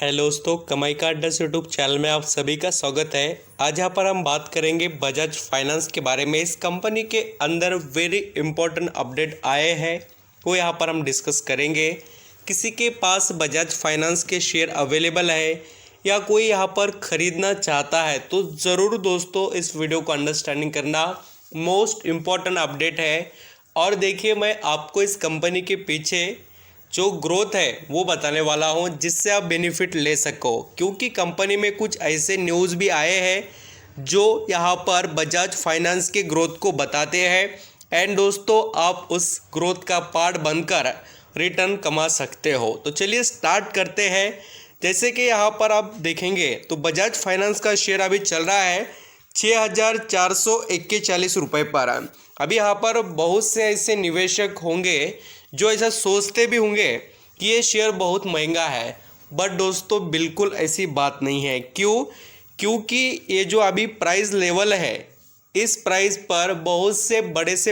Hello दोस्तों, कमाई का अड्डा यूट्यूब चैनल में आप सभी का स्वागत है। आज यहाँ पर हम बात करेंगे बजाज फाइनेंस के बारे में। इस कंपनी के अंदर वेरी इंपॉर्टेंट अपडेट आए हैं, वो यहाँ पर हम डिस्कस करेंगे। किसी के पास बजाज फाइनेंस के शेयर अवेलेबल है या कोई यहाँ पर ख़रीदना चाहता है तो ज़रूर दोस्तों इस वीडियो को अंडरस्टैंडिंग करना, मोस्ट इम्पॉर्टेंट अपडेट है। और देखिए, मैं आपको इस कंपनी के पीछे जो ग्रोथ है वो बताने वाला हूँ जिससे आप बेनिफिट ले सको, क्योंकि कंपनी में कुछ ऐसे न्यूज़ भी आए हैं जो यहाँ पर बजाज फाइनेंस के ग्रोथ को बताते हैं। एंड दोस्तों, आप उस ग्रोथ का पार्ट बनकर रिटर्न कमा सकते हो। तो चलिए स्टार्ट करते हैं। जैसे कि यहाँ पर आप देखेंगे तो बजाज फाइनेंस का शेयर अभी चल रहा है 6,441 रुपये पर। अभी यहाँ पर बहुत से ऐसे निवेशक होंगे जो ऐसा सोचते भी होंगे कि ये शेयर बहुत महंगा है, बट दोस्तों बिल्कुल ऐसी बात नहीं है। क्योंकि ये जो अभी प्राइस लेवल है, इस प्राइस पर बहुत से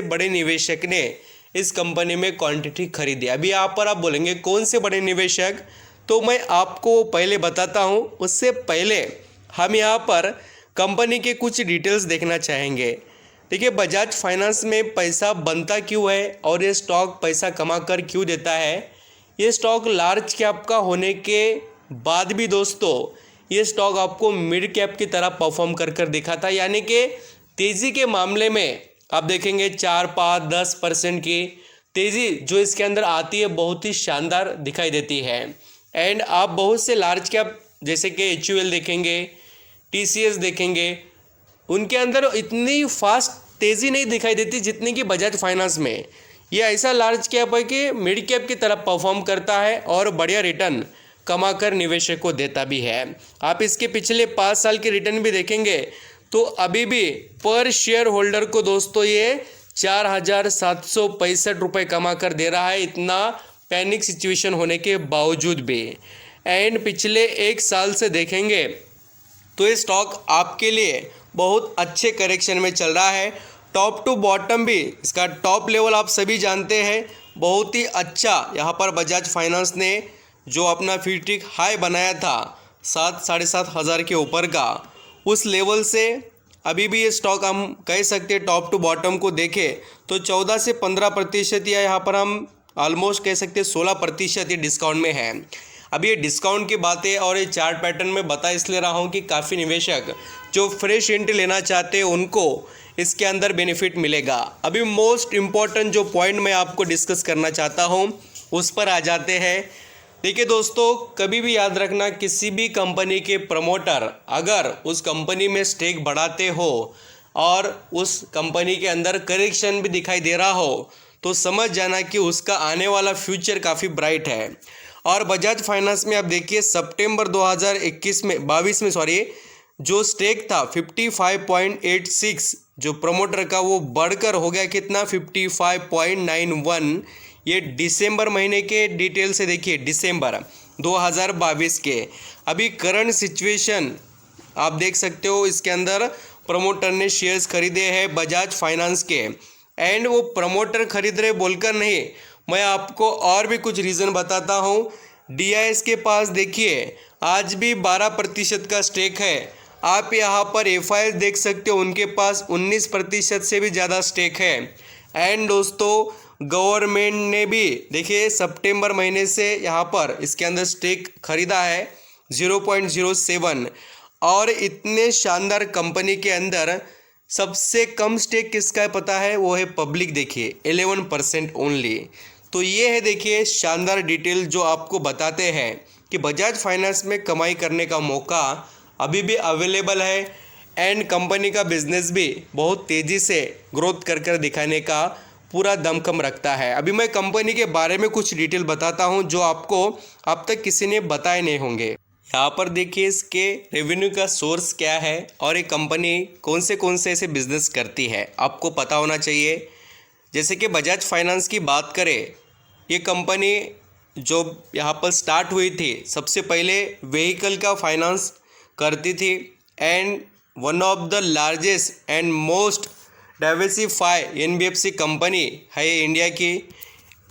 बड़े निवेशक ने इस कंपनी में क्वांटिटी खरीदी। अभी यहाँ पर आप बोलेंगे कौन से बड़े निवेशक, तो मैं आपको पहले बताता हूँ। उससे पहले हम यहाँ पर कंपनी के कुछ डिटेल्स देखना चाहेंगे। देखिए, बजाज फाइनेंस में पैसा बनता क्यों है और ये स्टॉक पैसा कमा कर क्यों देता है। ये स्टॉक लार्ज कैप का होने के बाद भी दोस्तों ये स्टॉक आपको मिड कैप की तरह परफॉर्म कर दिखाता, यानी कि तेज़ी के मामले में आप देखेंगे 4, 5, 10% की तेज़ी जो इसके अंदर आती है बहुत ही शानदार दिखाई देती है। एंड आप बहुत से लार्ज कैप जैसे कि HUL देखेंगे, TCS देखेंगे, उनके अंदर इतनी फास्ट तेज़ी नहीं दिखाई देती जितनी कि बजाज फाइनेंस में। ये ऐसा लार्ज कैप है कि मिड कैप की तरफ परफॉर्म करता है और बढ़िया रिटर्न कमाकर निवेशक को देता भी है। आप इसके पिछले 5 साल के रिटर्न भी देखेंगे तो अभी भी पर शेयर होल्डर को दोस्तों ये 4,765 रुपये कमा कर दे रहा है, इतना पैनिक सिचुएशन होने के बावजूद भी। एंड पिछले 1 साल से देखेंगे तो ये स्टॉक आपके लिए बहुत अच्छे करेक्शन में चल रहा है। टॉप टू बॉटम भी इसका टॉप लेवल आप सभी जानते हैं, बहुत ही अच्छा यहाँ पर बजाज फाइनेंस ने जो अपना फिफ्टी हाई बनाया था 7-7.5 हज़ार के ऊपर का, उस लेवल से अभी भी ये स्टॉक हम कह सकते हैं टॉप टू बॉटम को देखें तो 14 से 15% या यहाँ पर हम ऑलमोस्ट कह सकते हैं 16% ये डिस्काउंट में है। अभी ये डिस्काउंट की बातें और ये चार्ट पैटर्न में बता इसलिए रहा हूँ कि काफ़ी निवेशक जो फ्रेश एंट्री लेना चाहते हैं उनको इसके अंदर बेनिफिट मिलेगा। अभी मोस्ट इम्पॉर्टेंट जो पॉइंट मैं आपको डिस्कस करना चाहता हूँ उस पर आ जाते हैं। देखिए दोस्तों, कभी भी याद रखना, किसी भी कंपनी के प्रमोटर अगर उस कंपनी में स्टेक बढ़ाते हो और उस कंपनी के अंदर करेक्शन भी दिखाई दे रहा हो तो समझ जाना कि उसका आने वाला फ्यूचर काफ़ी ब्राइट है। और बजाज फाइनेंस में आप देखिए सितंबर 2022 में जो स्टेक था 55.86 जो प्रमोटर का, वो बढ़कर हो गया कितना 55.91। ये दिसंबर महीने के डिटेल से देखिए, दिसंबर 2022 के। अभी करंट सिचुएशन आप देख सकते हो, इसके अंदर प्रमोटर ने शेयर्स खरीदे हैं बजाज फाइनेंस के। एंड वो प्रमोटर खरीद रहे बोलकर नहीं, मैं आपको और भी कुछ रीज़न बताता हूँ। DIS के पास देखिए आज भी 12% का स्टेक है। आप यहाँ पर FIS देख सकते हो, उनके पास 19% से भी ज़्यादा स्टेक है। एंड दोस्तों गवर्नमेंट ने भी देखिए सितंबर महीने से यहाँ पर इसके अंदर स्टेक खरीदा है 0.07। और इतने शानदार कंपनी के अंदर सबसे कम स्टेक किसका है पता है, वो है पब्लिक, देखिए 11% ओनली। तो ये है देखिए शानदार डिटेल जो आपको बताते हैं कि बजाज फाइनेंस में कमाई करने का मौका अभी भी अवेलेबल है। एंड कंपनी का बिजनेस भी बहुत तेज़ी से ग्रोथ कर दिखाने का पूरा दमखम रखता है। अभी मैं कंपनी के बारे में कुछ डिटेल बताता हूं जो आपको अब तक किसी ने बताए नहीं होंगे। यहाँ पर देखिए इसके रेवेन्यू का सोर्स क्या है और ये कंपनी कौन से ऐसे बिजनेस करती है, आपको पता होना चाहिए। जैसे कि बजाज फाइनेंस की बात करें, ये कंपनी जो यहाँ पर स्टार्ट हुई थी सबसे पहले व्हीकल का फाइनेंस करती थी। And one of the largest and most diversify NBFC company है इंडिया की।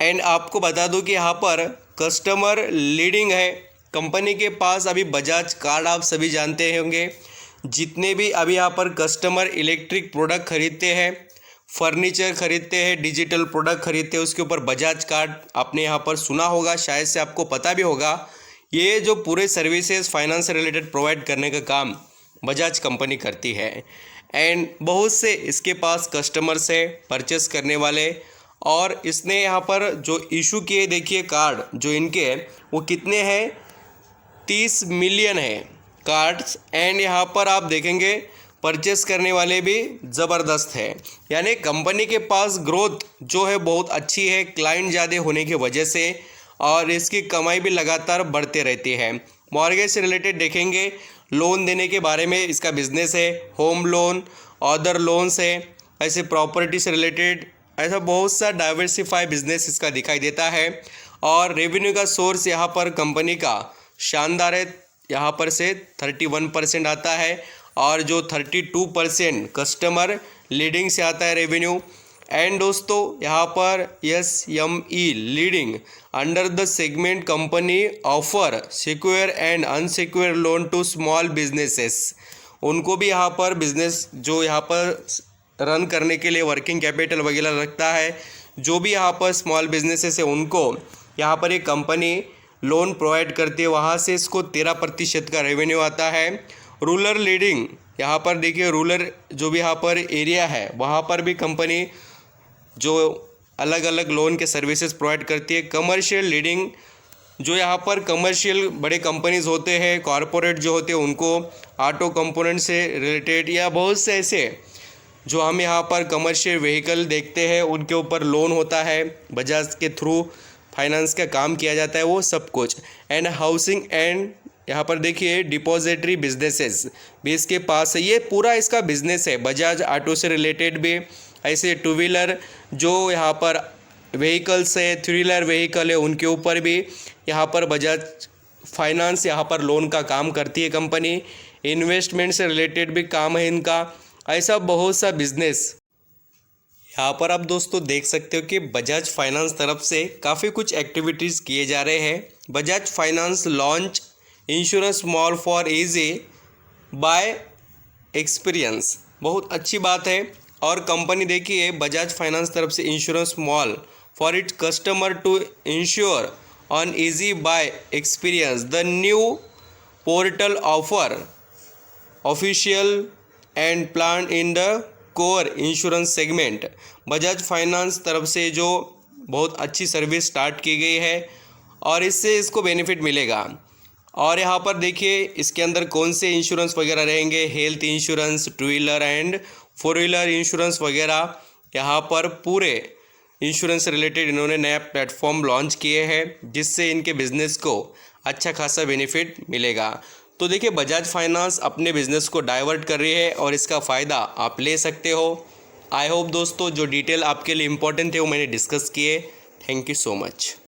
एंड आपको बता दूं कि यहाँ पर कस्टमर लीडिंग है कंपनी के पास अभी बजाज कार्ड आप सभी जानते होंगे, जितने भी अभी यहाँ पर कस्टमर इलेक्ट्रिक प्रोडक्ट खरीदते हैं, फर्नीचर खरीदते हैं, डिजिटल प्रोडक्ट खरीदते हैं, उसके ऊपर बजाज कार्ड आपने यहाँ पर सुना होगा, शायद से आपको पता भी होगा। ये जो पूरे सर्विसेज फाइनेंस से रिलेटेड प्रोवाइड करने का काम बजाज कंपनी करती है। एंड बहुत से इसके पास कस्टमर्स है परचेस करने वाले, और इसने यहाँ पर जो इशू किए देखिए कार्ड जो इनके हैं वो कितने हैं, 30 मिलियन है कार्ड्स। एंड यहाँ पर आप देखेंगे परचेस करने वाले भी ज़बरदस्त है, यानी कंपनी के पास ग्रोथ जो है बहुत अच्छी है क्लाइंट ज़्यादा होने की वजह से, और इसकी कमाई भी लगातार बढ़ते रहती है। मॉर्गेज से रिलेटेड देखेंगे, लोन देने के बारे में इसका बिजनेस है, होम लोन, अदर लोन्स है, ऐसे प्रॉपर्टी से रिलेटेड, ऐसा बहुत सा डाइवर्सिफाई बिजनेस इसका दिखाई देता है। और रेवेन्यू का सोर्स यहाँ पर कंपनी का शानदार है, यहाँ पर से 31% आता है, और जो 32% कस्टमर लीडिंग से आता है रेवेन्यू। एंड दोस्तों यहाँ पर SME leading under the segment company offer secure and unsecure loan to small businesses, उनको भी यहाँ पर बिजनेस जो यहाँ पर रन करने के लिए वर्किंग कैपिटल वगैरह रखता है, जो भी यहाँ पर स्मॉल बिजनेसेस है उनको यहाँ पर एक कंपनी लोन प्रोवाइड करती है, वहाँ से इसको 13% का रेवेन्यू आता है। रूरल लीडिंग, यहाँ पर देखिए रूरल जो भी यहाँ पर एरिया है वहाँ पर भी कंपनी जो अलग अलग लोन के सर्विसेज प्रोवाइड करती है। कमर्शियल लीडिंग, जो यहाँ पर कमर्शियल बड़े कंपनीज होते हैं, कॉरपोरेट जो होते हैं, उनको ऑटो कंपोनेंट से रिलेटेड या बहुत से ऐसे जो हम यहाँ पर कमर्शियल व्हीकल देखते हैं उनके ऊपर लोन होता है, बजाज के थ्रू फाइनेंस का काम किया जाता है, वो सब कुछ। एंड हाउसिंग एंड यहाँ पर देखिए डिपॉजिटरी बिजनेसेस भी इसके पास है, ये पूरा इसका बिजनेस है। बजाज ऑटो से रिलेटेड भी ऐसे टू व्हीलर जो यहाँ पर व्हीकल्स है, थ्री व्हीलर व्हीकल है, उनके ऊपर भी यहाँ पर बजाज फाइनेंस यहाँ पर लोन का काम करती है कंपनी। इन्वेस्टमेंट से रिलेटेड भी काम है इनका, ऐसा बहुत सा बिजनेस यहाँ पर आप दोस्तों देख सकते हो कि बजाज फाइनेंस तरफ से काफ़ी कुछ एक्टिविटीज़ किए जा रहे हैं। Bajaj finance launch insurance small for easy buy experience, बहुत अच्छी बात है। और कंपनी देखिए बजाज फाइनेंस तरफ से insurance small for its customer to insure on easy buy experience the new portal offer official and plan in the core insurance segment. Bajaj finance तरफ से जो बहुत अच्छी सर्विस स्टार्ट की गई है और इससे इसको बेनिफिट मिलेगा। और यहाँ पर देखिए इसके अंदर कौन से इंश्योरेंस वगैरह रहेंगे, health insurance, two wheeler and four wheeler insurance वगैरह, यहाँ पर पूरे इंश्योरेंस से रिलेटेड इन्होंने नया प्लेटफॉर्म लॉन्च किए हैं, जिससे इनके बिज़नेस को अच्छा खासा बेनिफिट मिलेगा। तो देखिए बजाज फाइनेंस अपने बिज़नेस को डाइवर्ट कर रही है और इसका फ़ायदा आप ले सकते हो। आई होप दोस्तों जो डिटेल आपके लिए इम्पोर्टेंट थे वो मैंने डिस्कस किए। Thank you so much.